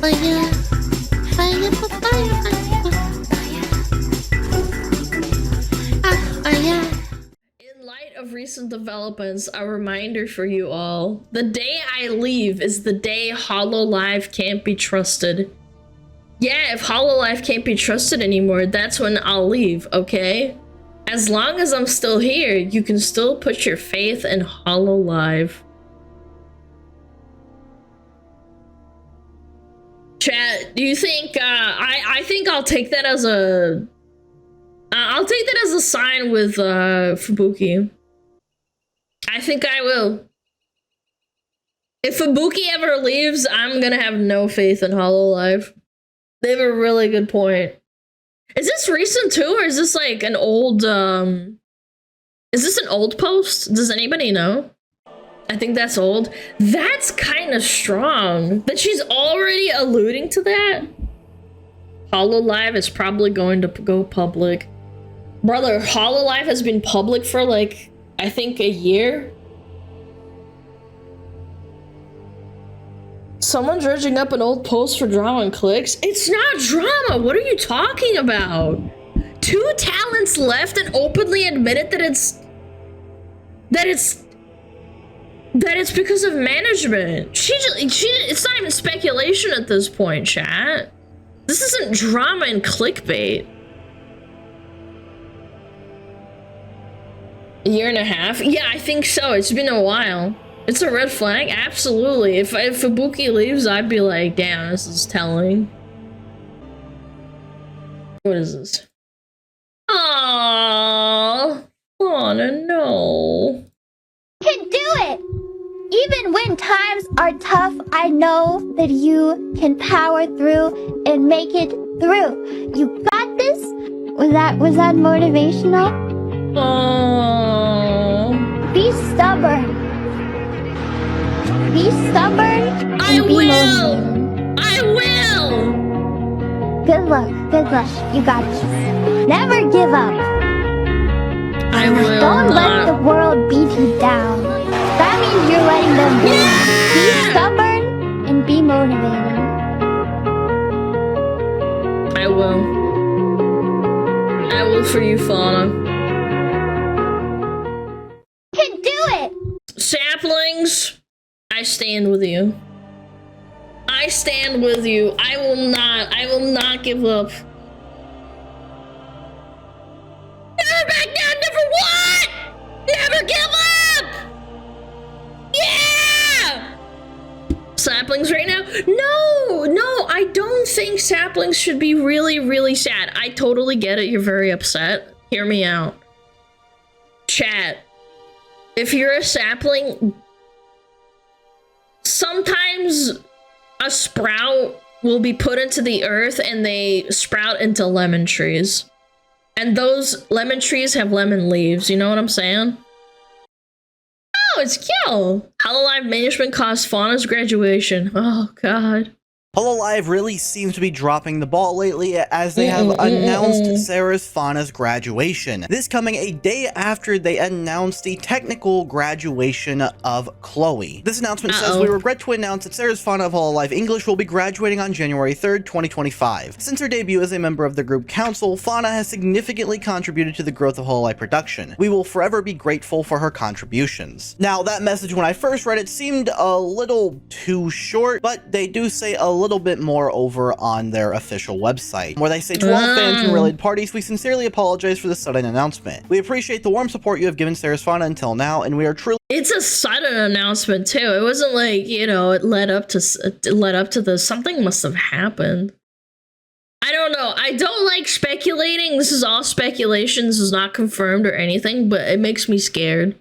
fire, fire, fire. In light of recent developments, a reminder for you all. The day I leave is the day Hololive can't be trusted. Yeah, if Hololive can't be trusted anymore, that's when I'll leave, okay? As long as I'm still here, you can still put your faith in Hololive. Chat, do you think, I think I'll take that as a... I'll take that as a sign with, Fubuki. I think I will. If Fubuki ever leaves, I'm gonna have no faith in Hololive. They have a really good point. Is this recent too, or is this like an old, is this an old post? Does anybody know? I think that's old. That's kind of strong. That she's already alluding to that. Hololive is probably going to go public. Brother, Hololive has been public for like, I think a year. Someone dredging up an old post for drama and clicks? It's not drama! What are you talking about? 2 talents left and openly admitted that it's because of management. It's not even speculation at this point, chat. This isn't drama and clickbait. A year and a half? Yeah, I think so. It's been a while. It's a red flag? Absolutely. If Fubuki leaves, I'd be like, damn, this is telling. What is this? Aww. Fauna, no. You can do it! Even when times are tough, I know that you can power through and make it through. You got this? Was that motivational? Aww. Be stubborn. Be stubborn. I Be will! motivated. I will! Good luck. Good luck. You got this. Never give up. I will Don't let the not. world beat you down. That means you're letting them win. Yeah! Be stubborn and be motivated. I will. I will for you, Fauna. You can do it! Saplings, I stand with you. I stand with you. I will not give up. Never back down, never what? Never give up! Yeah! Saplings right now? No, I don't think saplings should be really, really sad. I totally get it. You're very upset. Hear me out. Chat. If you're a sapling, sometimes a sprout will be put into the earth and they sprout into lemon trees. And those lemon trees have lemon leaves, you know what I'm saying? Oh, it's cute. Hololive management cost Fauna's graduation. Oh, God. Hololive really seems to be dropping the ball lately as they have announced Sarah's Fauna's graduation. This coming a day after they announced the technical graduation of Chloe. This announcement says, "We regret to announce that Sarah's Fauna of Hololive English will be graduating on January 3rd, 2025. Since her debut as a member of the group council, Fauna has significantly contributed to the growth of Hololive production. We will forever be grateful for her contributions." Now, that message, when I first read it, seemed a little too short, but they do say a little bit more over on their official website, where they say, "To all fans and related parties, we sincerely apologize for this sudden announcement. We appreciate the warm support you have given Sarah's Fauna until now, and we are truly..." It's a sudden announcement too. It wasn't like, you know, it led up to this. Something must have happened. I don't know. I don't like speculating. This is all speculation. This is not confirmed or anything, but it makes me scared.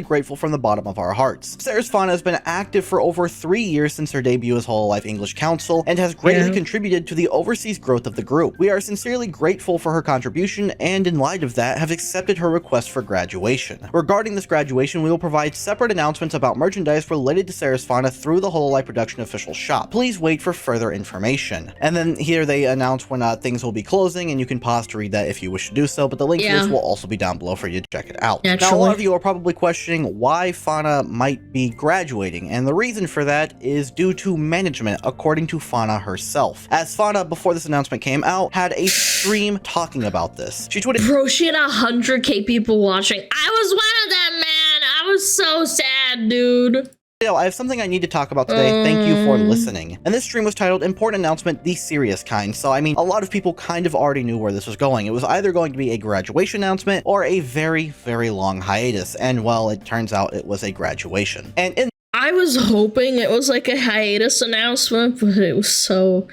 Grateful from the bottom of our hearts. Sarah's Fauna has been active for over 3 years since her debut as Hololive English Council and has greatly contributed to the overseas growth of the group. We are sincerely grateful for her contribution and, in light of that, have accepted her request for graduation. Regarding this graduation, we will provide separate announcements about merchandise related to Sarah's Fauna through the Hololive Production official shop. Please wait for further information. And then here they announce when things will be closing, and you can pause to read that if you wish to do so, but the link to this will also be down below for you to check it out. Now, a lot of you are probably questioning questioning why Fauna might be graduating, and the reason for that is due to management, according to Fauna herself. As Fauna, before this announcement came out, had a stream talking about this. She tweeted, "Bro, she had 100K people watching. I was one of them, man. I was so sad, dude. I have something I need to talk about today. Thank you for listening. And this stream was titled Important Announcement, the Serious Kind. So, I mean, a lot of people kind of already knew where this was going. It was either going to be a graduation announcement or a very, very long hiatus. And, well, it turns out it was a graduation. And in I was hoping it was like a hiatus announcement, but it was so...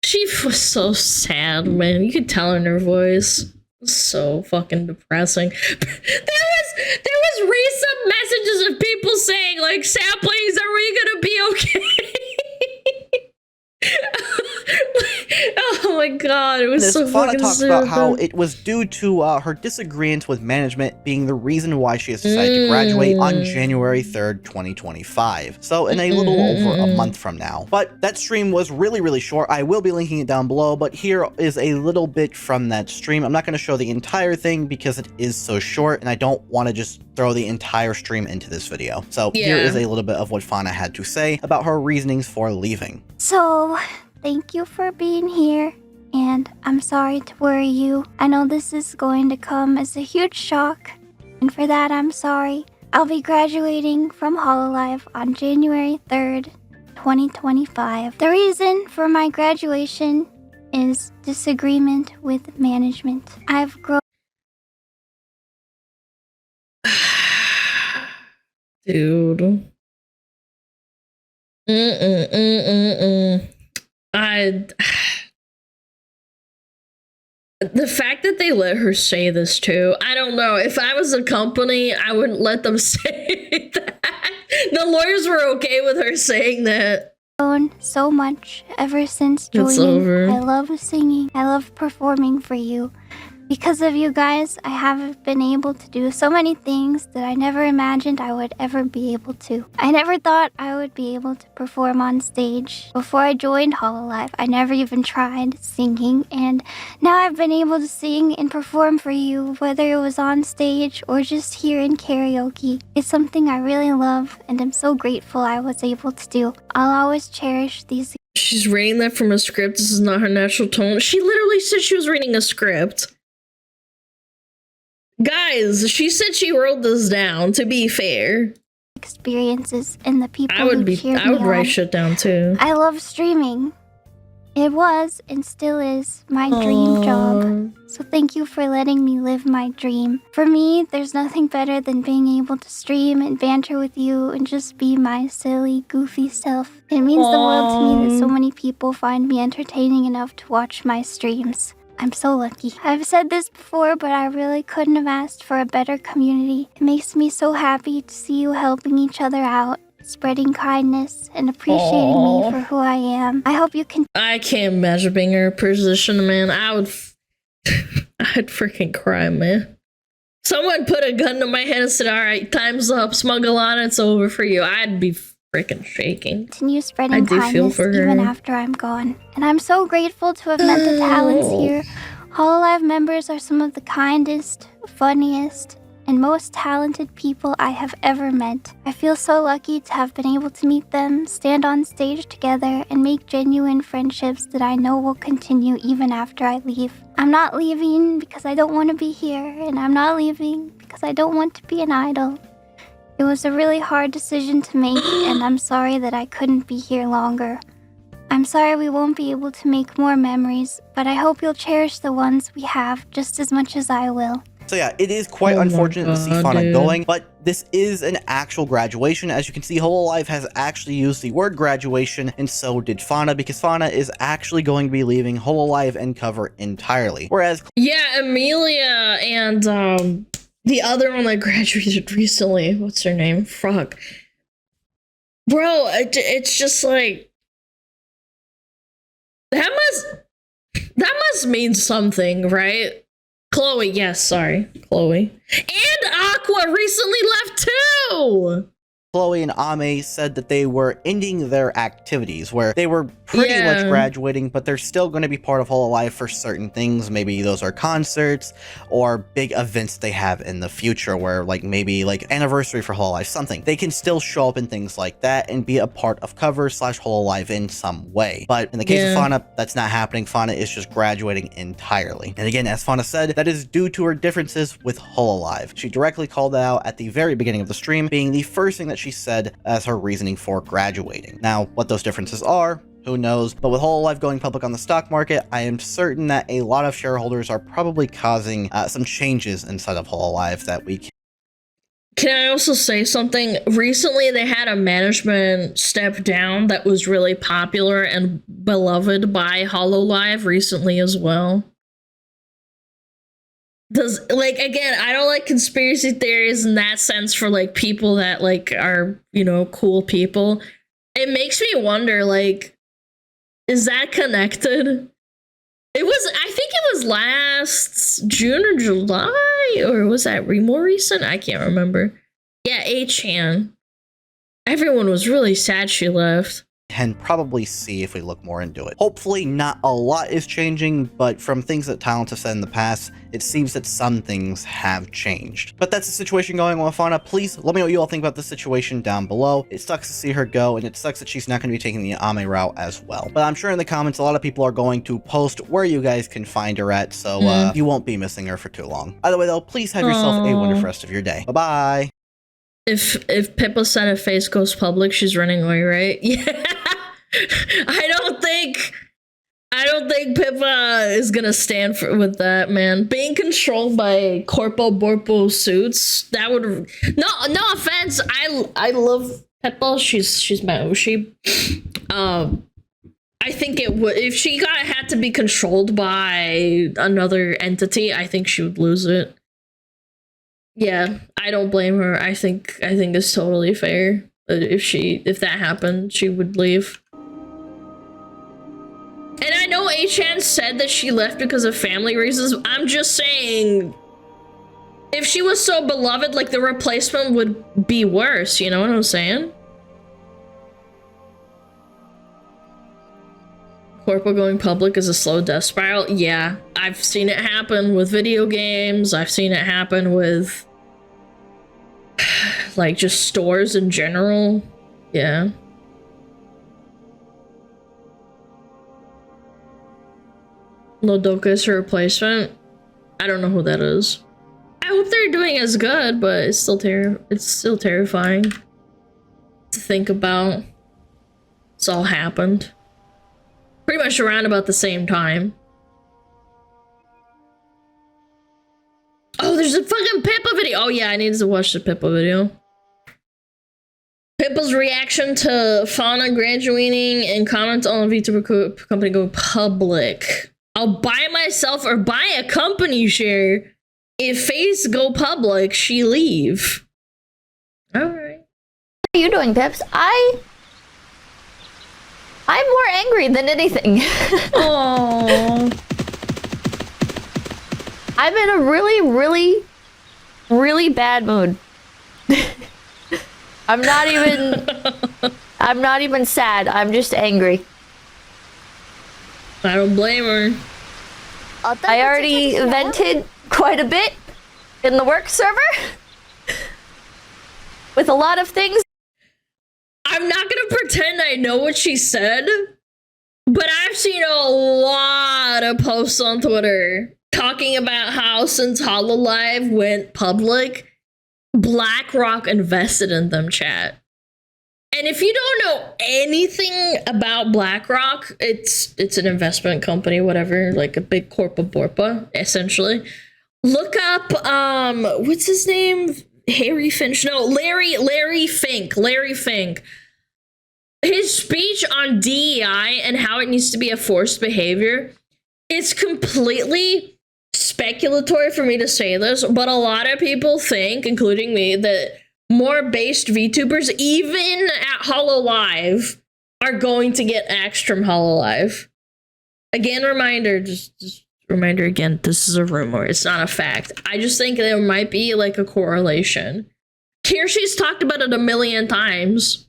She was so sad, man. You could tell in her voice. It was so fucking depressing. There was recent messages of people saying, like, Sam, please, are we gonna be okay? Oh my god, it was so Fauna fucking talks stupid. about how it was due to her disagreement with management being the reason why she has decided to graduate on January 3rd, 2025. So in a little over a month from now. But that stream was really, really short. I will be linking it down below, but here is a little bit from that stream. I'm not going to show the entire thing because it is so short and I don't want to just throw the entire stream into this video. So here is a little bit of what Fauna had to say about her reasonings for leaving. So, thank you for being here, and I'm sorry to worry you. I know this is going to come as a huge shock, and for that I'm sorry. I'll be graduating from Hololive on January 3rd, 2025. The reason for my graduation is disagreement with management. I've grown... Dude. The fact that they let her say this too, I don't know. If I was a company, I wouldn't let them say that. The lawyers were okay with her saying that. So much ever since It's joining. over. I love singing. I love performing for you. Because of you guys, I have been able to do so many things that I never imagined I would ever be able to. I never thought I would be able to perform on stage. Before I joined Hololive, I never even tried singing, and now I've been able to sing and perform for you, whether it was on stage or just here in karaoke. It's something I really love, and I'm so grateful I was able to do. I'll always cherish these. She's reading that from a script. This is not her natural tone. She literally said she was reading a script. Guys, she said she wrote this down, to be fair. Experiences and the people I would who cheered me write on. shit down too. I love streaming. It was and still is my dream job. So thank you for letting me live my dream. For me, there's nothing better than being able to stream and banter with you and just be my silly, goofy self. It means the world to me that so many people find me entertaining enough to watch my streams. I'm so lucky. I've said this before, but I really couldn't have asked for a better community. It makes me so happy to see you helping each other out, spreading kindness, and appreciating me for who I am. I hope you can... I can't imagine being in her position, man. I'd freaking cry, man. Someone put a gun to my head and said, all right, time's up, smuggle on, it's over for you. I'd be freaking shaking. Continue spreading kindness even after I'm gone. And I'm so grateful to have met the talents here. Hololive members are some of the kindest, funniest, and most talented people I have ever met. I feel so lucky to have been able to meet them, stand on stage together, and make genuine friendships that I know will continue even after I leave. I'm not leaving because I don't want to be here, and I'm not leaving because I don't want to be an idol. It was a really hard decision to make, and I'm sorry that I couldn't be here longer. I'm sorry we won't be able to make more memories, but I hope you'll cherish the ones we have just as much as I will. So yeah, it is quite unfortunate to see Fauna going, but this is an actual graduation. As you can see, Hololive has actually used the word graduation, and so did Fauna, because Fauna is actually going to be leaving Hololive and cover entirely. Whereas... Yeah, Amelia and the other one that graduated recently, what's her name? Fuck. Bro, it's just like... That must mean something, right? Chloe, yes, sorry. Chloe. And Aqua recently left too! Chloe and Ame said that they were ending their activities, where they were pretty much graduating, but they're still going to be part of Hololive for certain things. Maybe those are concerts or big events they have in the future, where like maybe like anniversary for Hololive, something. They can still show up in things like that and be a part of cover / Hololive in some way. But in the case of Fauna, that's not happening. Fauna is just graduating entirely. And again, as Fauna said, that is due to her differences with Hololive. She directly called that out at the very beginning of the stream, being the first thing that she said as her reasoning for graduating. Now, what those differences are, who knows? But with Hololive going public on the stock market, I am certain that a lot of shareholders are probably causing some changes inside of Hololive that we Can I also say something? Recently, they had a management step down that was really popular and beloved by Hololive recently as well. Does, like, again, I don't like conspiracy theories in that sense for, like, people that, like, are, you know, cool people. It makes me wonder, like, is that connected? It was, I think it was last June or July, or was that more recent? I can't remember. Yeah, A-chan. Everyone was really sad she left. Can probably see if we look more into it. Hopefully not a lot is changing, but from things that Talents have said in the past, it seems that some things have changed. But that's the situation going on with Fauna. Please let me know what you all think about the situation down below. It sucks to see her go, and it sucks that she's not going to be taking the Ame route as well. But I'm sure in the comments, a lot of people are going to post where you guys can find her at, so you won't be missing her for too long. Either way though, please have yourself a wonderful rest of your day. Bye-bye. If Pippa said her face goes public, she's running away, right? Yeah. I don't think Pippa is gonna stand with that, man. Being controlled by Corpo Borpo suits, that would no offense. I love Pippa. She's my Oshi. I think it would, if she had to be controlled by another entity, I think she would lose it. Yeah, I don't blame her. I think it's totally fair. If that happened, she would leave. And I know A-chan said that she left because of family reasons. I'm just saying, if she was so beloved, like, the replacement would be worse, you know what I'm saying? Corpo going public is a slow death spiral. Yeah, I've seen it happen with video games. I've seen it happen with, like, just stores in general. Yeah. Nodoka is her replacement. I don't know who that is. I hope they're doing as good, but it's still terrifying to think about. It's all happened pretty much around about the same time. Oh, there's a fucking Pippa video. Oh yeah, I need to watch the Pippa video. Pippa's reaction to Fauna graduating and comments on the VTuber company going public. I'll buy myself or buy a company share. If Face go public, she leave. Alright. What are you doing, Pips? I'm more angry than anything. Aww. I'm in a really bad mood. I'm not even sad. I'm just angry. I don't blame her. I already vented quite a bit in the work server with a lot of things. I'm not gonna pretend I know what she said, but I've seen a lot of posts on Twitter talking about how since Hololive went public, BlackRock invested in them, chat. And if you don't know anything about BlackRock, it's an investment company, whatever, like a big corpa borpa, essentially. Look up what's his name? Harry Finch. No, Larry Fink. Larry Fink. His speech on DEI and how it needs to be a forced behavior, it's completely speculatory for me to say this, but a lot of people think, including me, that more based VTubers, even at Hololive, are going to get axed from Hololive. Again, reminder, just reminder again, this is a rumor. It's not a fact. I just think there might be like a correlation. Kirsty's talked about it a million times.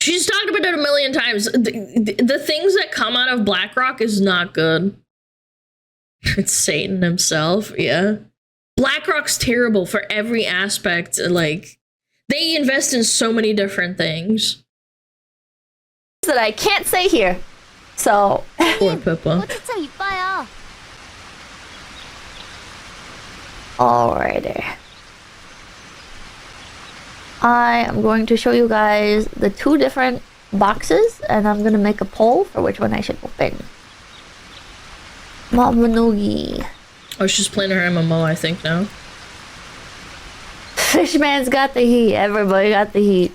She's talked about it a million times. The things that come out of BlackRock is not good. It's Satan himself, yeah. BlackRock's terrible for every aspect. Like, they invest in so many different things. That I can't say here. So. Poor Pippa. Alrighty. I am going to show you guys the two different boxes, and I'm gonna make a poll for which one I should open. Mamanugi. Oh, she's playing her MMO, I think, now. Fishman's got the heat. Everybody got the heat.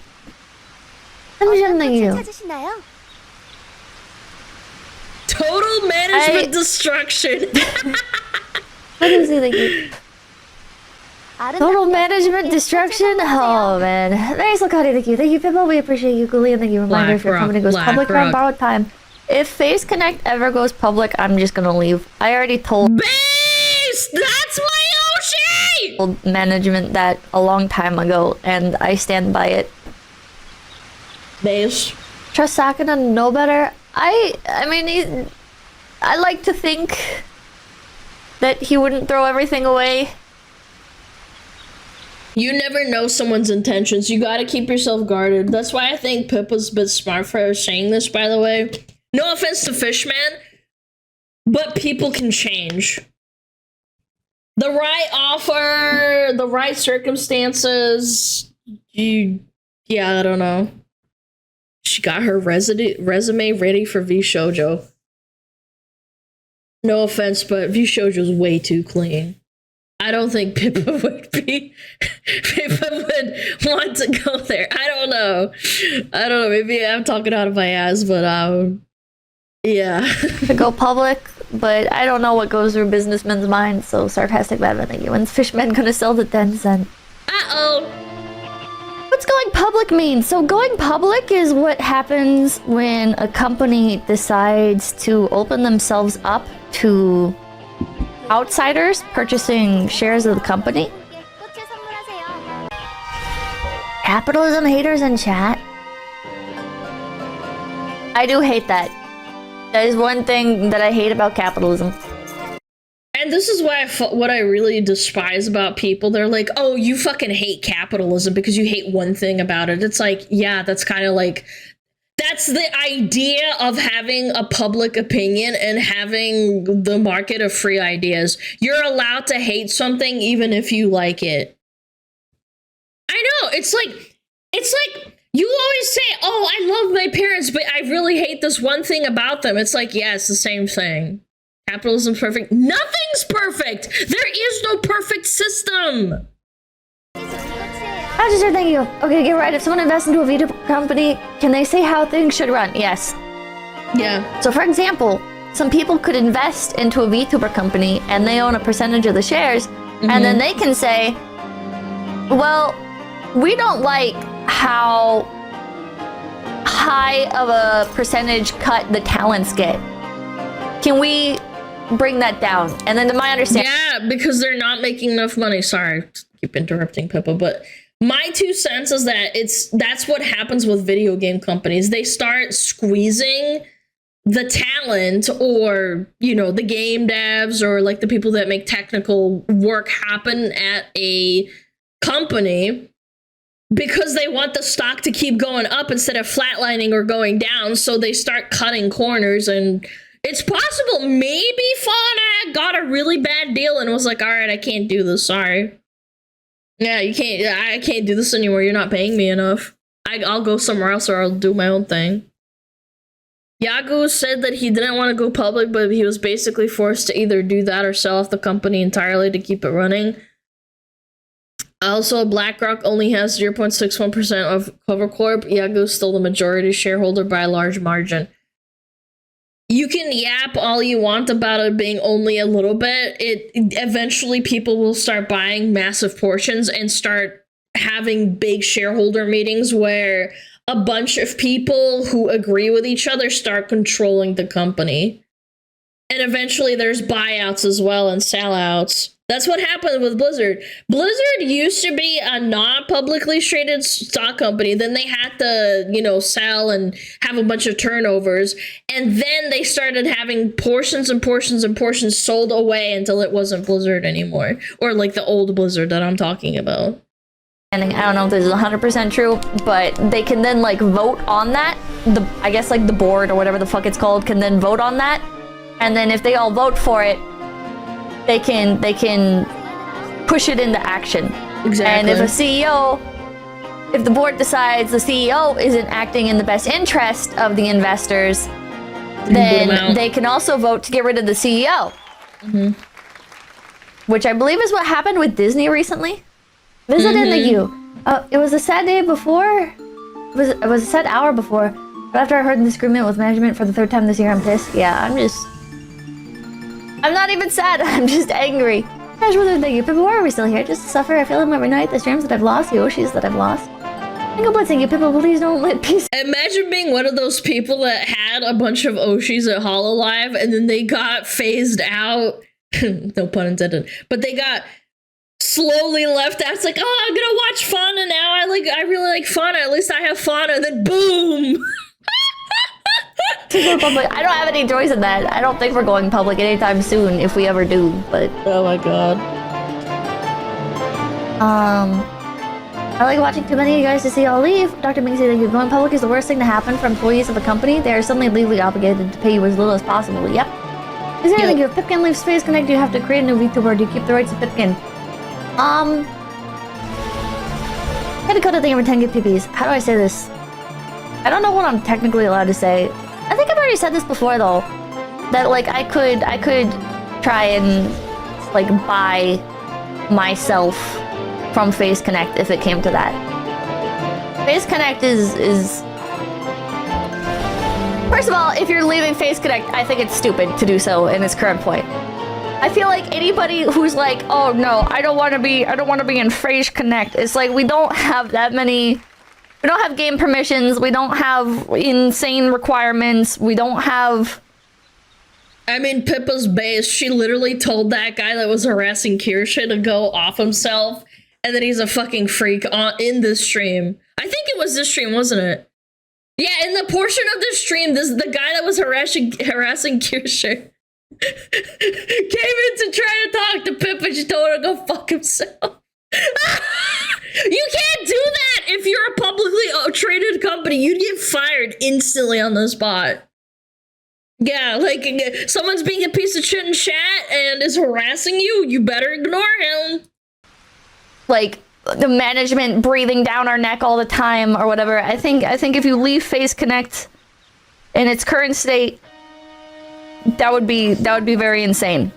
잠시만요. Total management destruction. What is it again? Total management destruction? Oh man. Thanks, Lakati. Thank you. Thank you, Pippa. We appreciate you, Guli, and thank you, reminder if your company goes public around borrowed time. If Face Connect ever goes public, I'm just gonna leave. I already told Base! That's my Yoshi! management that a long time ago, and I stand by it. Base. Trust Sakana know better. I mean, I like to think that he wouldn't throw everything away. You never know someone's intentions. You gotta keep yourself guarded. That's why I think Pippa's a bit smart for her saying this, by the way. No offense to Fishman, but people can change. The right offer, the right circumstances, yeah, I don't know. She got her resume ready for V Shoujo. No offense, but V Shoujo's way too clean. I don't think Pippa would be. Pippa would want to go there. I don't know. Maybe I'm talking out of my ass, but yeah. To go public, but I don't know what goes through businessmen's minds. So sarcastic, bad thank you. When's Fishman gonna sell the 10 cent? Uh-oh. What's going public mean? So going public is what happens when a company decides to open themselves up to outsiders purchasing shares of the company. Capitalism haters in chat. I do hate that. That is one thing that I hate about capitalism. And this is why what I really despise about people. They're like, oh, you fucking hate capitalism because you hate one thing about it. It's like, yeah, that's kind of like, that's the idea of having a public opinion and having the market of free ideas. You're allowed to hate something even if you like it. I know, it's like you always say, oh, I love my parents, but I really hate this one thing about them. It's like, yeah, it's the same thing. Capitalism's perfect. Nothing's perfect. There is no perfect system. Thank you. Okay, get right. If someone invests into a VTuber company, can they say how things should run? Yes. Yeah. So for example, some people could invest into a VTuber company and they own a percentage of the shares, and then they can say, well, we don't like how high of a percentage cut the talents get. Can we bring that down? And then to my understanding, yeah, because they're not making enough money. Sorry, keep interrupting Pippa, but my 2 cents is that that's what happens with video game companies. They start squeezing the talent, or the game devs, or like the people that make technical work happen at a company, because they want the stock to keep going up instead of flatlining or going down. So they start cutting corners, and it's possible maybe Fauna got a really bad deal and was like, all right, I can't do this. Sorry. Yeah, I can't do this anymore. You're not paying me enough. I'll go somewhere else, or I'll do my own thing. Yagu said that he didn't want to go public, but he was basically forced to either do that or sell off the company entirely to keep it running. Also, BlackRock only has 0.61% of Cover Corp. Yagu's still the majority shareholder by a large margin. You can yap all you want about it being only a little bit. Eventually people will start buying massive portions and start having big shareholder meetings where a bunch of people who agree with each other start controlling the company. And eventually there's buyouts as well and sellouts. That's what happened with Blizzard. Blizzard used to be a not publicly traded stock company. Then they had to, sell and have a bunch of turnovers. And then they started having portions and portions and portions sold away until it wasn't Blizzard anymore. Or like the old Blizzard that I'm talking about. And I don't know if this is 100% true, but they can then like vote on that. I guess like the board or whatever the fuck it's called can then vote on that. And then if they all vote for it, they can push it into action. Exactly. And if the board decides the CEO isn't acting in the best interest of the investors, then they can also vote to get rid of the CEO. Mm-hmm. Which I believe is what happened with Disney recently. Visited the U. It was a sad day before. It was a sad hour before. But after I heard the disagreement with management for the third time this year, I'm pissed. Yeah, I'm not even sad, I'm just angry. Gosh, Wizard, thank you. Pippa, why are we still here? Just to suffer? I feel them every night. The streams that I've lost, the Oshis that I've lost. Thank you, thank you, Pippa, please don't let peace. Imagine being one of those people that had a bunch of Oshis at Hololive and then they got phased out. No pun intended. But they got slowly left out. It's like, oh, I'm gonna watch Fauna now. I really like Fauna. At least I have Fauna. And then boom! To go public. I don't have any choice in that. I don't think we're going public anytime soon, if we ever do, but... Oh my god. I like watching too many of you guys to see y'all leave. Dr. Minxie, thank you. Going public is the worst thing to happen for employees of a company. They are suddenly legally obligated to pay you as little as possible. Yep. Is there anything if Pipkin leaves Space Connect, you have to create a new VTuber, or do you keep the rights of Pipkin? Petticoat, thank you for 10 good PPs. How do I say this? I don't know what I'm technically allowed to say. I think I've already said this before though. That like I could try and like buy myself from Face Connect if it came to that. Face Connect is first of all, if you're leaving Face Connect, I think it's stupid to do so in its current point. I feel like anybody who's like, oh no, I don't want to be in Face Connect. It's like we don't have that many. We don't have game permissions. We don't have insane requirements. We don't have... I mean, Pippa's base, she literally told that guy that was harassing Kirsche to go off himself, and then he's a fucking freak in this stream. I think it was this stream, wasn't it? Yeah, in the portion of the stream, the guy that was harassing Kirsche came in to try to talk to Pippa. She told her to go fuck himself. You can't do that if you're a publicly traded company. You'd get fired instantly on the spot. Yeah, like someone's being a piece of shit in chat and is harassing you, you better ignore him. Like the management breathing down our neck all the time or whatever. I think if you leave Face Connect in its current state, that would be very insane.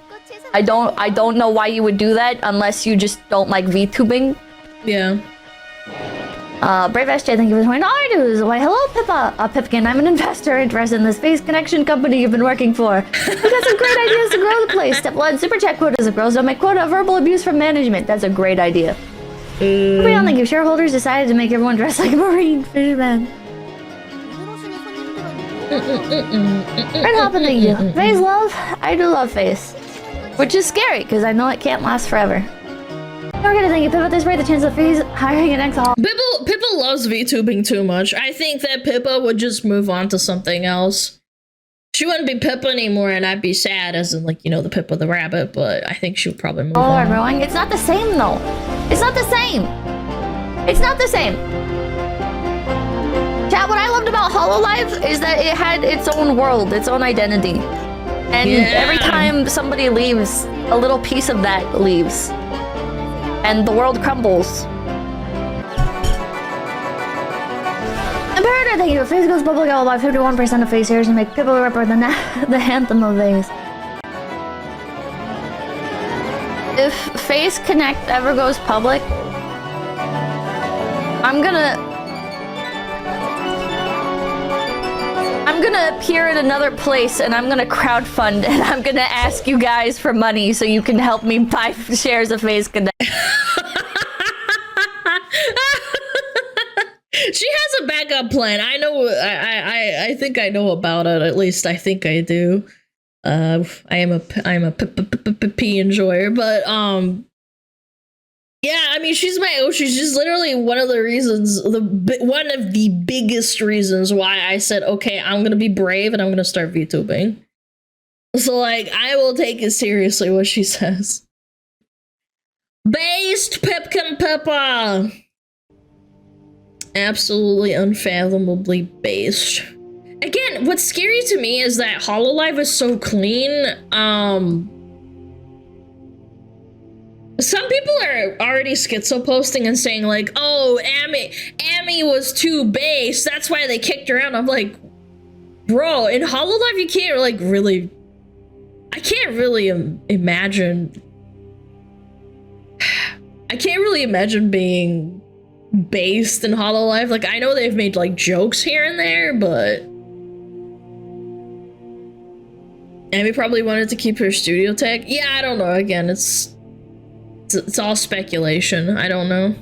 I don't know why you would do that unless you just don't like VTubing. Yeah. Brave SJ, thank you for the $20 dues. Why, hello, Pippa. Pipkin, I'm an investor interested in the space connection company you've been working for. We've got some great ideas to grow the place. Step 1, super chat quotas of girls don't make quota of verbal abuse from management. That's a great idea. We don't think you shareholders decided to make everyone dress like a marine fisherman. Red Hoppin', thank you. Face love? I do love Face. Which is scary, because I know it can't last forever. We're gonna think Pippa at this rate, the chance of Face hiring an ex-hall. Pippa loves VTubing too much. I think that Pippa would just move on to something else. She wouldn't be Pippa anymore, and I'd be sad, as in, like, the Pippa the rabbit, but I think she would probably move on. Everyone. It's not the same, though. It's not the same. It's not the same. Chat, what I loved about Hololive is that it had its own world, its own identity. And every time somebody leaves, a little piece of that leaves. And the world crumbles. Imperator, thank you. If Face goes public, I'll buy 51% of Face shares and make Pippa represent the anthem of Face. If Face Connect ever goes public, I'm gonna appear in another place and I'm gonna crowdfund and I'm gonna ask you guys for money so you can help me buy shares of Face Connect. She has a backup plan. I know. I think I know about it. At least I think I do. I am a pee enjoyer, but yeah, I mean, she's just literally one of the reasons, one of the biggest reasons why I said, okay, I'm gonna be brave and I'm gonna start VTubing. So like, I will take it seriously what she says. Based Pipkin Pippa. Absolutely unfathomably based. Again, what's scary to me is that Hololive is so clean. Some people are already schizo posting and saying like, oh, Amy was too base, that's why they kicked her out. I'm like, bro, in Hololive you can't like really, I can't really imagine. I can't really imagine being based in Hololive. Like, I know they've made like jokes here and there, but Amy probably wanted to keep her studio tag. Yeah, I don't know. Again, it's all speculation. I don't know.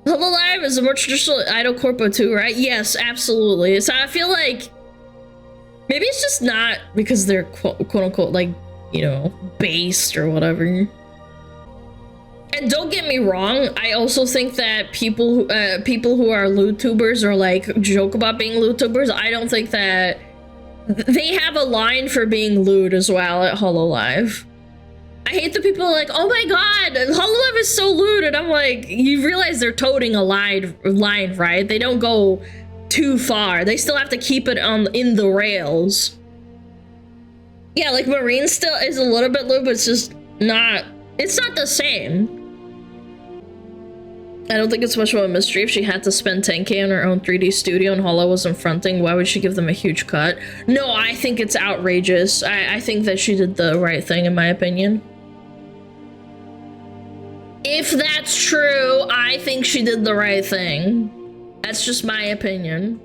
Hololive is a more traditional idol corpo too, right? Yes, absolutely. So I feel like maybe it's just not because they're quote unquote like, you know, based or whatever. And don't get me wrong, I also think that people who are LootTubers or like joke about being LootTubers, I don't think that they have a line for being lewd as well at Hololive. I hate the people like, oh my god, Hololive is so lewd, and I'm like, you realize they're toting a line, right? They don't go too far. They still have to keep it in the rails. Yeah, like Marine still is a little bit lewd, but it's just not, it's not the same. I don't think it's much of a mystery if she had to spend 10K on her own 3D studio and Holo wasn't fronting. Why would she give them a huge cut? No, I think it's outrageous. I think that she did the right thing, in my opinion. If that's true, I think she did the right thing. That's just my opinion.